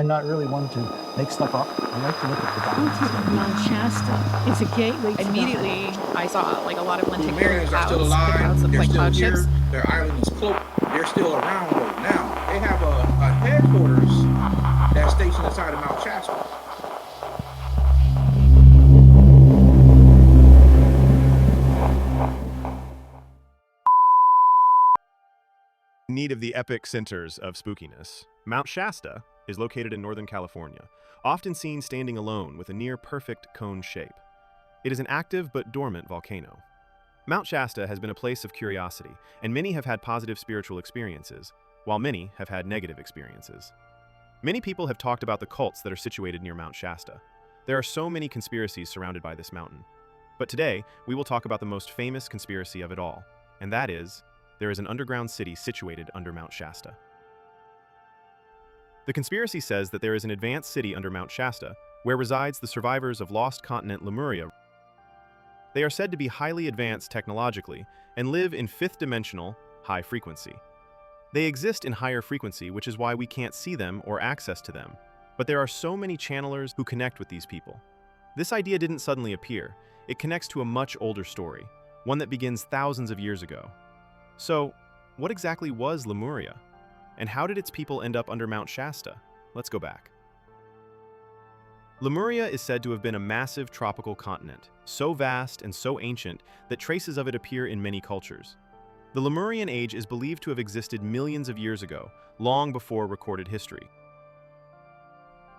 I'm not really one to make stuff up. I like to look at the documents. Mount Shasta is a gateway to Immediately, I saw like a lot of lenticular Lemurians are still clouds. The clouds alive. look They're like still cloud here. ships. Their island is cloaked. They're still around though. Now they have a headquarters that's stationed inside of Mount Shasta. In need of the epic centers of spookiness, Mount Shasta is located in Northern California, often seen standing alone with a near-perfect cone shape. It is an active but dormant volcano. Mount Shasta has been a place of curiosity, and many have had positive spiritual experiences, while many have had negative experiences. Many people have talked about the cults that are situated near Mount Shasta. There are so many conspiracies surrounded by this mountain. But today, we will talk about the most famous conspiracy of it all, and that is, there is an underground city situated under Mount Shasta. The conspiracy says that there is an advanced city under Mount Shasta, where resides the survivors of lost continent Lemuria. They are said to be highly advanced technologically and live in fifth-dimensional, high frequency. They exist in higher frequency, which is why we can't see them or access to them. But there are so many channelers who connect with these people. This idea didn't suddenly appear. It connects to a much older story, one that begins thousands of years ago. So, what exactly was Lemuria? And how did its people end up under Mount Shasta? Let's go back. Lemuria is said to have been a massive tropical continent, so vast and so ancient that traces of it appear in many cultures. The Lemurian age is believed to have existed millions of years ago, long before recorded history.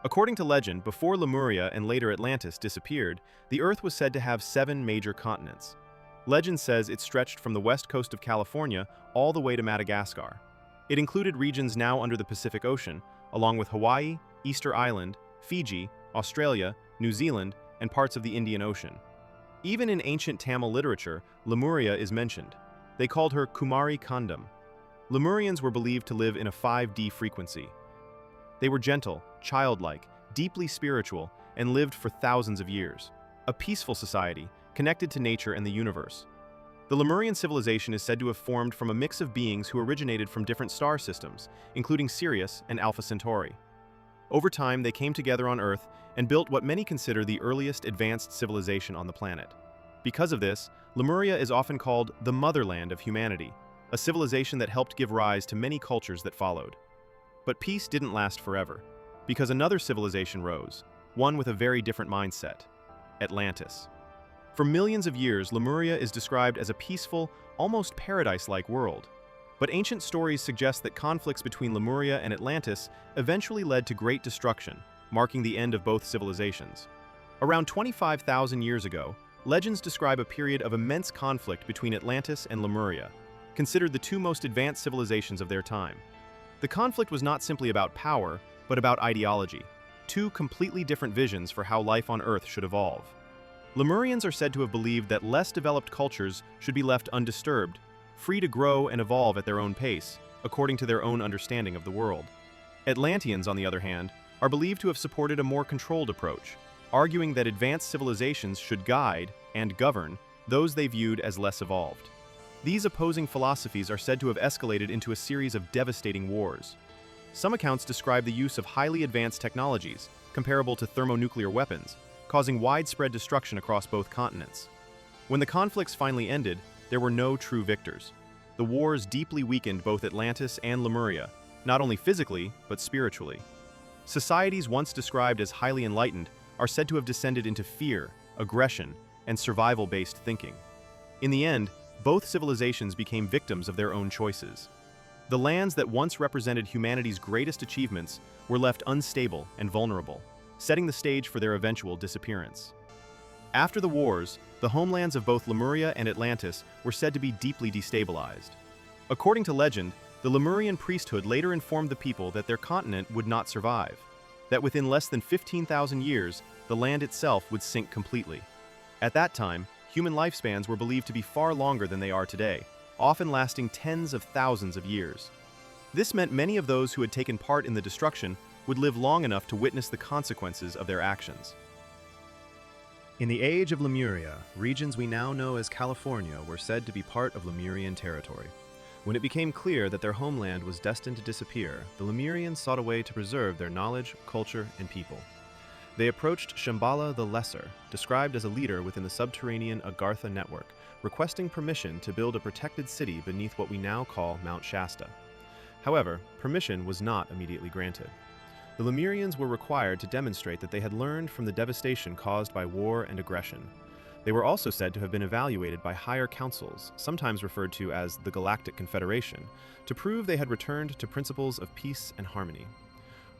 According to legend, before Lemuria and later Atlantis disappeared, the Earth was said to have 7 major continents. Legend says it stretched from the west coast of California all the way to Madagascar. It included regions now under the Pacific Ocean, along with Hawaii, Easter Island, Fiji, Australia, New Zealand, and parts of the Indian Ocean. Even in ancient Tamil literature, Lemuria is mentioned. They called her Kumari Kandam. Lemurians were believed to live in a 5D frequency. They were gentle, childlike, deeply spiritual, and lived for thousands of years. A peaceful society, connected to nature and the universe. The Lemurian civilization is said to have formed from a mix of beings who originated from different star systems, including Sirius and Alpha Centauri. Over time, they came together on Earth and built what many consider the earliest advanced civilization on the planet. Because of this, Lemuria is often called the motherland of humanity, a civilization that helped give rise to many cultures that followed. But peace didn't last forever, because another civilization rose, one with a very different mindset: Atlantis. For millions of years, Lemuria is described as a peaceful, almost paradise-like world. But ancient stories suggest that conflicts between Lemuria and Atlantis eventually led to great destruction, marking the end of both civilizations. Around 25,000 years ago, legends describe a period of immense conflict between Atlantis and Lemuria, considered the two most advanced civilizations of their time. The conflict was not simply about power, but about ideology, two completely different visions for how life on Earth should evolve. Lemurians are said to have believed that less developed cultures should be left undisturbed, free to grow and evolve at their own pace, according to their own understanding of the world. Atlanteans, on the other hand, are believed to have supported a more controlled approach, arguing that advanced civilizations should guide and govern those they viewed as less evolved. These opposing philosophies are said to have escalated into a series of devastating wars. Some accounts describe the use of highly advanced technologies, comparable to thermonuclear weapons, causing widespread destruction across both continents. When the conflicts finally ended, there were no true victors. The wars deeply weakened both Atlantis and Lemuria, not only physically, but spiritually. Societies once described as highly enlightened are said to have descended into fear, aggression, and survival-based thinking. In the end, both civilizations became victims of their own choices. The lands that once represented humanity's greatest achievements were left unstable and vulnerable, setting the stage for their eventual disappearance. After the wars, the homelands of both Lemuria and Atlantis were said to be deeply destabilized. According to legend, the Lemurian priesthood later informed the people that their continent would not survive, that within less than 15,000 years, the land itself would sink completely. At that time, human lifespans were believed to be far longer than they are today, often lasting tens of thousands of years. This meant many of those who had taken part in the destruction would live long enough to witness the consequences of their actions. In the age of Lemuria, regions we now know as California were said to be part of Lemurian territory. When it became clear that their homeland was destined to disappear, the Lemurians sought a way to preserve their knowledge, culture, and people. They approached Shambhala the Lesser, described as a leader within the subterranean Agartha network, requesting permission to build a protected city beneath what we now call Mount Shasta. However, permission was not immediately granted. The Lemurians were required to demonstrate that they had learned from the devastation caused by war and aggression. They were also said to have been evaluated by higher councils, sometimes referred to as the Galactic Confederation, to prove they had returned to principles of peace and harmony.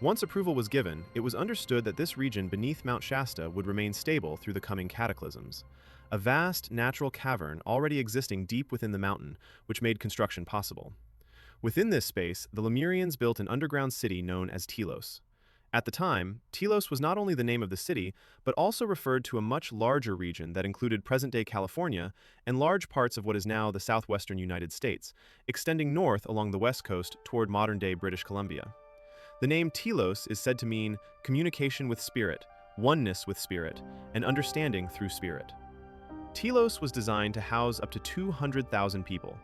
Once approval was given, it was understood that this region beneath Mount Shasta would remain stable through the coming cataclysms, a vast natural cavern already existing deep within the mountain, which made construction possible. Within this space, the Lemurians built an underground city known as Telos. At the time, Telos was not only the name of the city, but also referred to a much larger region that included present-day California and large parts of what is now the southwestern United States, extending north along the west coast toward modern-day British Columbia. The name Telos is said to mean communication with spirit, oneness with spirit, and understanding through spirit. Telos was designed to house up to 200,000 people.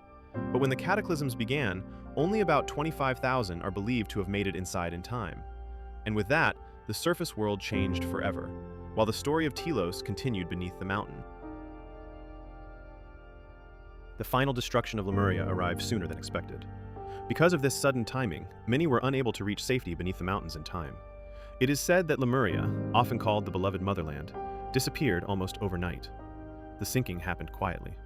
But when the cataclysms began, only about 25,000 are believed to have made it inside in time. And with that, the surface world changed forever, while the story of Telos continued beneath the mountain. The final destruction of Lemuria arrived sooner than expected. Because of this sudden timing, many were unable to reach safety beneath the mountains in time. It is said that Lemuria, often called the beloved motherland, disappeared almost overnight. The sinking happened quietly.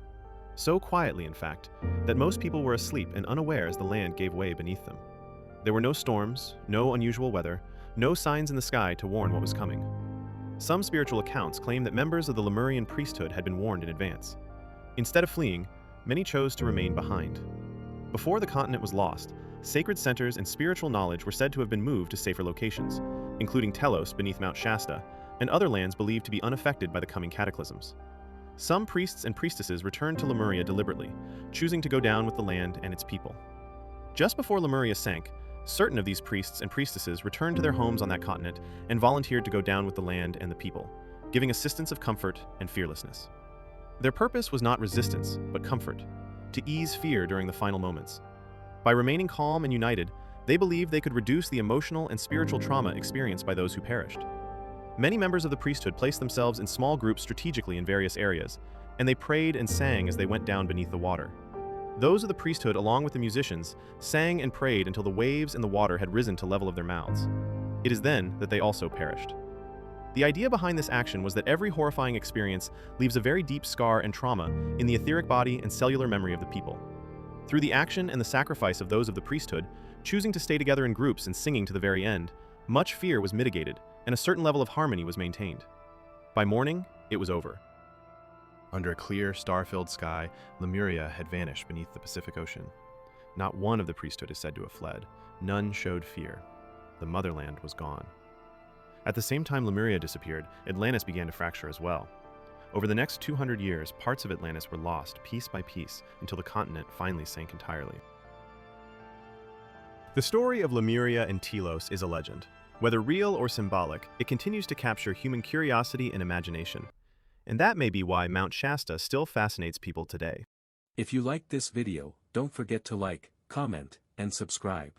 So quietly, in fact, that most people were asleep and unaware as the land gave way beneath them. There were no storms, no unusual weather, no signs in the sky to warn what was coming. Some spiritual accounts claim that members of the Lemurian priesthood had been warned in advance. Instead of fleeing, many chose to remain behind. Before the continent was lost, sacred centers and spiritual knowledge were said to have been moved to safer locations, including Telos beneath Mount Shasta, and other lands believed to be unaffected by the coming cataclysms. Some priests and priestesses returned to Lemuria deliberately, choosing to go down with the land and its people. Just before Lemuria sank, certain of these priests and priestesses returned to their homes on that continent and volunteered to go down with the land and the people, giving assistance of comfort and fearlessness. Their purpose was not resistance, but comfort, to ease fear during the final moments. By remaining calm and united, they believed they could reduce the emotional and spiritual trauma experienced by those who perished. Many members of the priesthood placed themselves in small groups strategically in various areas, and they prayed and sang as they went down beneath the water. Those of the priesthood, along with the musicians, sang and prayed until the waves in the water had risen to level of their mouths. It is then that they also perished. The idea behind this action was that every horrifying experience leaves a very deep scar and trauma in the etheric body and cellular memory of the people. Through the action and the sacrifice of those of the priesthood, choosing to stay together in groups and singing to the very end, much fear was mitigated, and a certain level of harmony was maintained. By morning, it was over. Under a clear, star-filled sky, Lemuria had vanished beneath the Pacific Ocean. Not one of the priesthood is said to have fled. None showed fear. The motherland was gone. At the same time Lemuria disappeared, Atlantis began to fracture as well. Over the next 200 years, parts of Atlantis were lost piece by piece until the continent finally sank entirely. The story of Lemuria and Telos is a legend. Whether real or symbolic, it continues to capture human curiosity and imagination. And that may be why Mount Shasta still fascinates people today. If you liked this video, don't forget to like, comment, and subscribe.